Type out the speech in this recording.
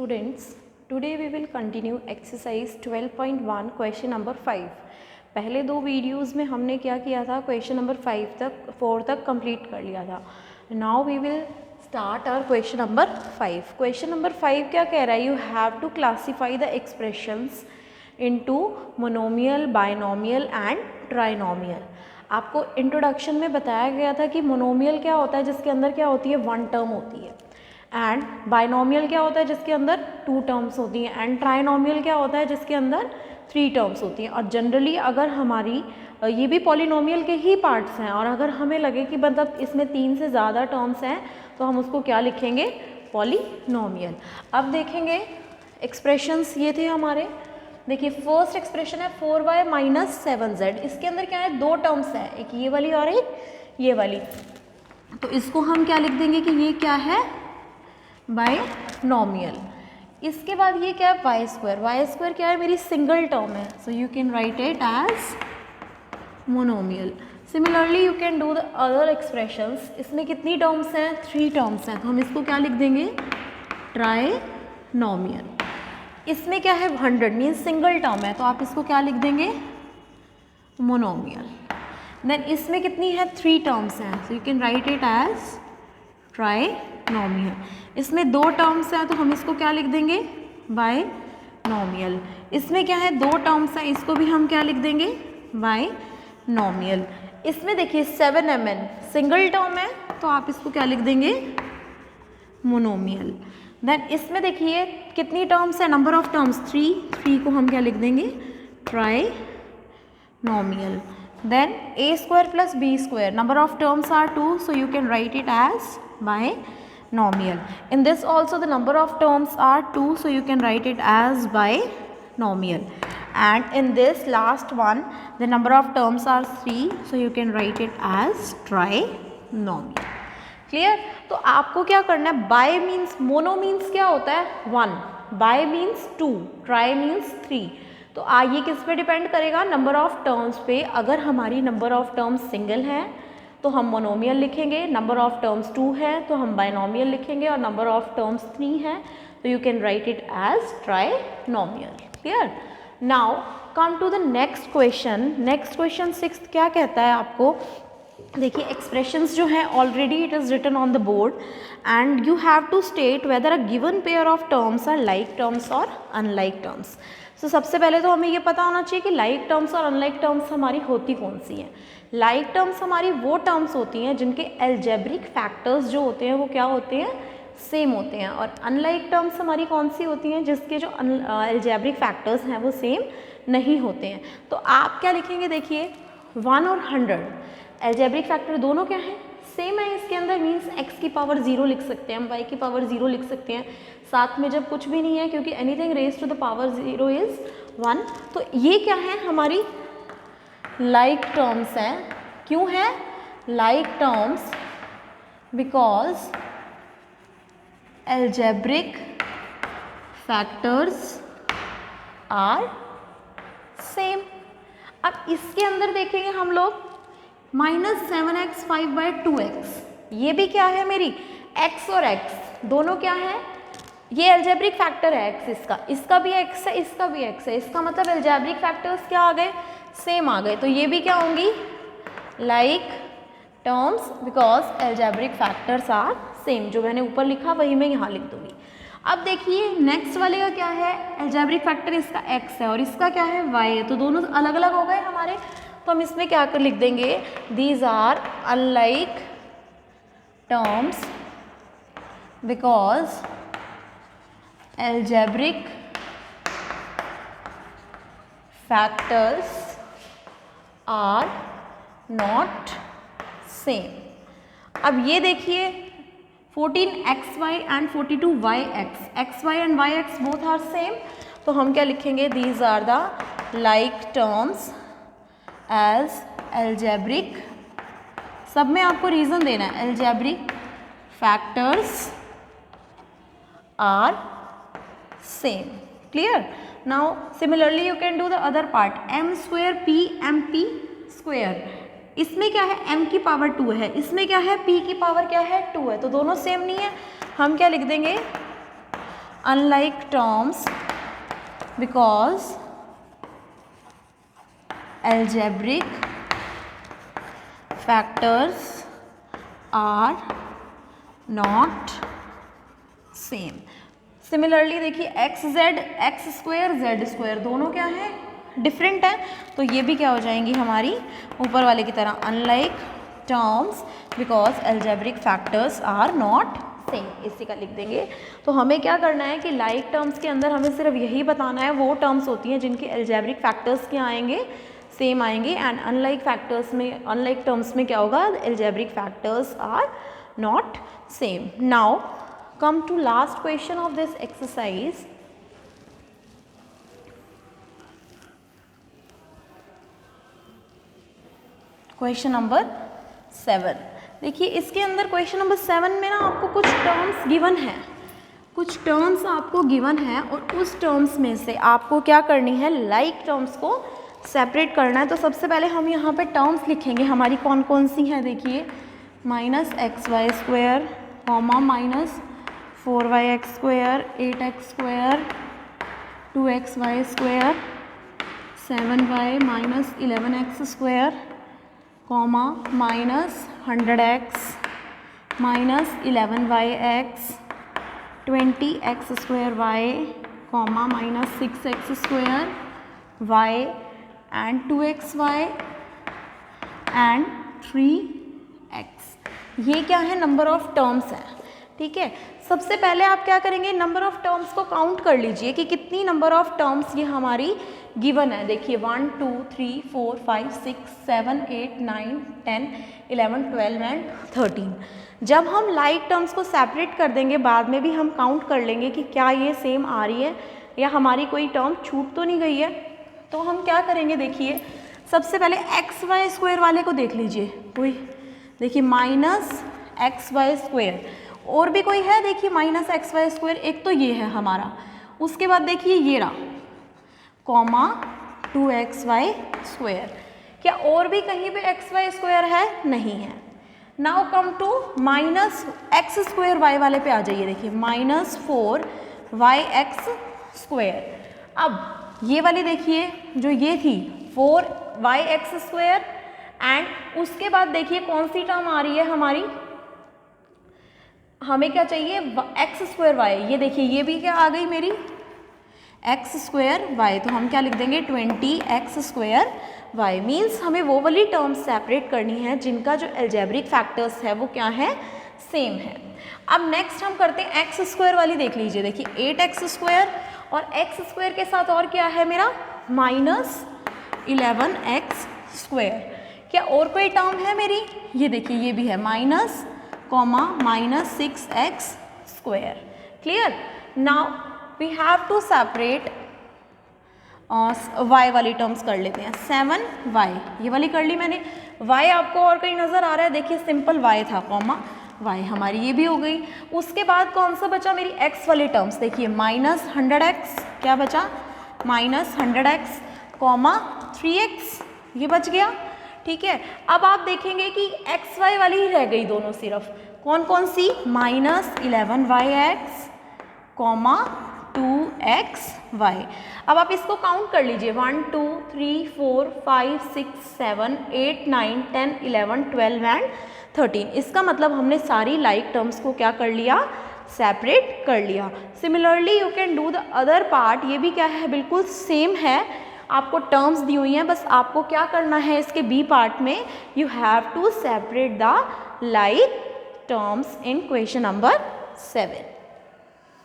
Students, today we will continue exercise 12.1 question number 5. पहले दो videos में हमने क्या किया था, क्वेश्चन नंबर 4 तक कंप्लीट कर लिया था. Now we will start our question number 5. Question number 5 क्या कह रहा है? You have to classify the expressions into monomial, binomial and trinomial. आपको इंट्रोडक्शन में बताया गया था कि मोनोमियल क्या होता है, जिसके अंदर क्या होती है, वन टर्म होती है, एंड बाइनोमियल क्या होता है जिसके अंदर टू टर्म्स होती हैं, एंड ट्राइनोमियल क्या होता है जिसके अंदर थ्री टर्म्स होती हैं. और जनरली अगर हमारी ये भी पॉलिनोमियल के ही पार्ट्स हैं, और अगर हमें लगे कि मतलब इसमें 3 से ज़्यादा टर्म्स हैं तो हम उसको क्या लिखेंगे, पॉलिनोमियल. अब देखेंगे एक्सप्रेशंस ये थे हमारे. देखिए फर्स्ट एक्सप्रेशन है 4y माइनस 7z. इसके अंदर क्या है, दो टर्म्स हैं, एक ये वाली और एक ये वाली. तो इसको हम क्या लिख देंगे कि ये क्या है, बाइनोमियल. इसके बाद ये क्या है, वाई स्क्वायर क्या है, मेरी सिंगल टर्म है, so you can write it as monomial. Similarly you can do the other expressions. इसमें कितनी टर्म्स हैं, 3 टर्म्स हैं, तो हम इसको क्या लिख देंगे, ट्राइनोमियल. इसमें क्या है, 100 मीन्स सिंगल टर्म है, तो आप इसको क्या लिख देंगे, मोनोमियल. देन इसमें कितनी है, 3 टर्म्स हैं, so you can write it as trinomial. इसमें 2 टर्म्स हैं तो हम इसको क्या लिख देंगे, बाइनोमियल. इसमें क्या है, 2 टर्म्स हैं, इसको भी हम क्या लिख देंगे, बाइनोमियल. इसमें देखिए 7mn सिंगल टर्म है, तो आप इसको क्या लिख देंगे, मोनोमियल. देन इसमें देखिए कितनी टर्म्स है, नंबर ऑफ टर्म्स 3 को हम क्या लिख देंगे, trinomial. Then a square plus b square, number of terms are 2, so you can write it as binomial. In this also the number of terms are 2, so you can write it as binomial. And in this last one the number of terms are 3, so you can write it as trinomial. Clear? तो आपको क्या करना है, bye means, mono means क्या होता है, 1, bye means 2, try means 3. तो ये किस पे डिपेंड करेगा, नंबर ऑफ टर्म्स पे. अगर हमारी नंबर ऑफ टर्म्स सिंगल हैं तो हम मोनोमियल लिखेंगे, नंबर ऑफ टर्म्स 2 है तो हम बाइनोमियल लिखेंगे, और नंबर ऑफ टर्म्स 3 है तो you can write it as trinomial. Clear? Now come to the next question. Next question 6 क्या कहता है आपको, देखिए एक्सप्रेशंस जो हैं already it is written on the board, and you have to state whether a given pair of terms are like terms और unlike terms. तो सबसे पहले तो हमें ये पता होना चाहिए कि लाइक टर्म्स और अनलाइक टर्म्स हमारी होती कौन सी हैं. लाइक टर्म्स हमारी वो टर्म्स होती हैं जिनके एल्जेब्रिक फैक्टर्स जो होते हैं वो क्या होते हैं, सेम होते हैं. और अनलाइक टर्म्स हमारी कौन सी होती हैं, जिसके जो एल्जेब्रिक फैक्टर्स हैं वो सेम नहीं होते हैं. तो आप क्या लिखेंगे, देखिए 1 और 100 एल्जेब्रिक फैक्टर दोनों क्या हैं, सेम है इसके अंदर, मीन्स x की पावर 0 लिख सकते हैं हम, y की पावर 0 लिख सकते हैं, साथ में जब कुछ भी नहीं है, क्योंकि anything raise to the power 0 is 1. तो ये क्या है, हमारी लाइक टर्म्स हैं. क्यों है like terms, because algebraic factors are same. अब इसके अंदर देखेंगे हम लोग -7x 5/2x, ये भी क्या है, मेरी x और x दोनों क्या है, ये एल्जेब्रिक फैक्टर है x, इसका भी x है, इसका भी x है. इसका मतलब एल्जेब्रिक फैक्टर्स क्या आ गए, सेम आ गए. तो ये भी क्या होंगी, like terms, because algebraic factors are same. जो मैंने ऊपर लिखा वही मैं यहाँ लिख दूँगी. अब देखिए नेक्स्ट वाले का क्या है, एल्जेब्रिक फैक्टर इसका x है और इसका क्या है, y है. तो दोनों अलग अलग हो गए हमारे, तो हम इसमें क्या कर लिख देंगे, these are unlike terms because algebraic factors are not same. अब ये देखिए 14xy and 42yx, xy and yx both are same, तो हम क्या लिखेंगे, these are the like terms as algebraic, सब में आपको रीजन देना है, algebraic factors are same. Clear? Now similarly you can do the other part, m² p mp². इसमें क्या है, m की पावर 2 है, इसमें क्या है, p की पावर क्या है, 2 है, तो दोनों सेम नहीं है. हम क्या लिख देंगे, unlike terms because algebraic factors are not same. Similarly देखिए X Z X square Z square दोनों क्या है, डिफरेंट है, तो ये भी क्या हो जाएंगी हमारी ऊपर वाले की तरह unlike terms because algebraic factors are not same, इसी का लिख देंगे। तो हमें क्या करना है कि लाइक टर्म्स के अंदर हमें सिर्फ यही बताना है वो टर्म्स होती हैं जिनके एल्जेब्रिक फैक्टर्स क्या आएंगे, सेम आएंगे, एंड अनलाइक फैक्टर्स में, अनलाइक टर्म्स में क्या होगा, algebraic factors are not same. Now come to last question of this exercise. Question number 7। देखिए इसके अंदर क्वेश्चन नंबर 7 में ना आपको कुछ टर्म्स गिवन है, कुछ टर्म्स आपको गिवन है और उस टर्म्स में से आपको क्या करनी है, लाइक टर्म्स को सेपरेट करना है। तो सबसे पहले हम यहाँ पे टर्म्स लिखेंगे हमारी कौन कौन सी हैं। देखिए minus x y square comma minus 4y(x) square 8x square 2xy square 7y minus 11x square comma minus 100x minus 11yx 20x square y comma minus 6x square y and 2xy and 3x। ये क्या है, number of terms है। ठीक है, सबसे पहले आप क्या करेंगे, नंबर ऑफ टर्म्स को काउंट कर लीजिए कि कितनी नंबर ऑफ टर्म्स ये हमारी गिवन है। देखिए 1 2 3 4 5 6 7 8 9 10 11 12 एंड 13। जब हम लाइक टर्म्स को सेपरेट कर देंगे बाद में भी हम काउंट कर लेंगे कि क्या ये सेम आ रही है या हमारी कोई टर्म छूट तो नहीं गई है। तो हम क्या करेंगे, देखिए सबसे पहले एक्स वाई स्क्वायर वाले को देख लीजिए, कोई देखिए माइनस एक्स वाई स्क्वायर, और भी कोई है, देखिए माइनस एक्स वाई स्क्वायर, एक तो ये है हमारा, उसके बाद देखिए ये रहा कॉमा 2xy स्क्वायर। क्या और भी कहीं पे एक्स वाई स्क्वायर है, नहीं है। Now come to minus x square y वाले पे आ जाइए, देखिए माइनस 4yx स्क्वायर। अब ये वाली देखिए जो ये थी 4yx स्क्वायर, एंड उसके बाद देखिए कौन सी टर्म आ रही है हमारी, हमें क्या चाहिए, एक्स स्क्वायर वाई। ये देखिए ये भी क्या आ गई मेरी एक्स स्क्वायर वाई, तो हम क्या लिख देंगे 20x स्क्वायर वाई। मीन्स हमें वो वाली टर्म सेपरेट करनी है जिनका जो एल्जेब्रिक फैक्टर्स है वो क्या है, सेम है। अब नेक्स्ट हम करते हैं एक्स स्क्वायर वाली, देख लीजिए देखिए 8x स्क्वायर और एक्स स्क्वायर के साथ और क्या है मेरा माइनस 11x स्क्वायर। क्या और कोई टर्म है मेरी, ये देखिए ये भी है minus comma minus 6x square. Clear. Now we have to separate y वाली टर्म्स कर लेते हैं। 7y ये वाली कर ली मैंने, y आपको और कहीं नज़र आ रहा है, देखिए सिंपल y था कॉमा y, हमारी ये भी हो गई। उसके बाद कौन सा बचा मेरी x वाली टर्म्स, देखिए माइनस 100x, क्या बचा माइनस 100x कॉमा 3x, ये बच गया। ठीक है, अब आप देखेंगे कि एक्स वाई वाली ही रह गई दोनों, सिर्फ कौन कौन सी, माइनस 11yx कॉमा 2xy। अब आप इसको काउंट कर लीजिए 1 2 3 4 5 6 7 8 9 10 11 12 एंड 13। इसका मतलब हमने सारी लाइक टर्म्स को क्या कर लिया, सेपरेट कर लिया। Similarly you can do the other part, ये भी क्या है, बिल्कुल सेम है, आपको टर्म्स दी हुई हैं, बस आपको क्या करना है इसके बी पार्ट में, you have to separate the like terms in question number 7।